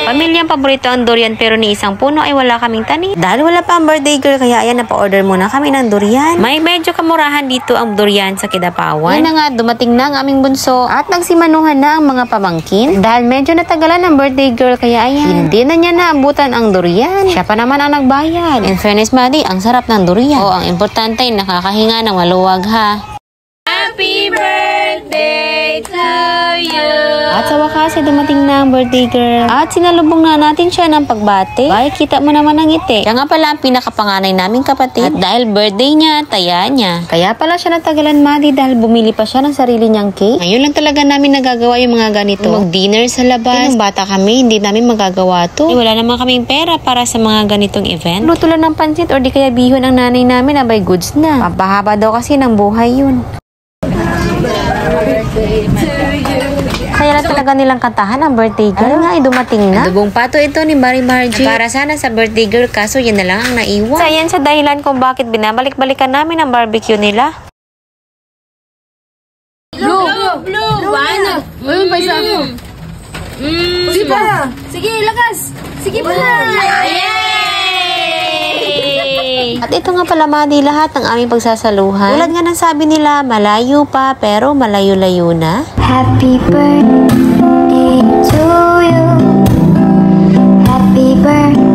Pamilyang paborito ang durian pero ni isang puno ay wala kaming tanim. Dahil wala pa ang birthday girl kaya ayan napa-order muna kami ng durian. May medyo kamurahan dito ang durian sa Kidapawan. Yan na nga, dumating na ang aming bunso at nagsimanuhan na ang mga pamangkin. Dahil medyo natagalan ang birthday girl kaya ayan, hindi na niya naabutan ang durian. Siya pa naman ang nagbayad. In fairness, Maddie, ang sarap ng durian. O, ang importante ay nakakahinga ng maluwag ha. Happy birthday to you! At sa wakas ay dumating na ang birthday girl. At sinalubong na natin siya ng pagbati. Ay, kita mo naman ang ngiti. Siya nga pala ang pinakapanganay naming kapatid. At dahil birthday niya, taya niya. Kaya pala siya natagalan, Maddie, dahil bumili pa siya ng sarili niyang cake. Ngayon lang talaga namin nagagawa yung mga ganito. Mag-dinner sa labas. Nung bata kami, hindi namin magagawa to. Wala naman kaming pera para sa mga ganitong event. Luto lang ng pansit or di kaya bihon ang nanay namin, abay goods na. Papahaba daw kasi ng buhay yun. Kaya lang talaga nilang kantahan ang birthday girl. Nga ay dumating na. Adobong pato ito ni Mari Margie. Para sana sa birthday girl kaso yan na lang ang naiwan. Sa yan sa dahilan kung bakit binabalik-balikan namin ang barbecue nila. Blue! Ano? Ayun pa isa. Sige pa! Sige, lakas! Sige pa! At ito nga pala, Maddie, lahat ng aming pagsasaluhan. Tulad nga ng sabi nila, malayo pa pero malayo-layo na. Happy birthday to you. Happy birthday.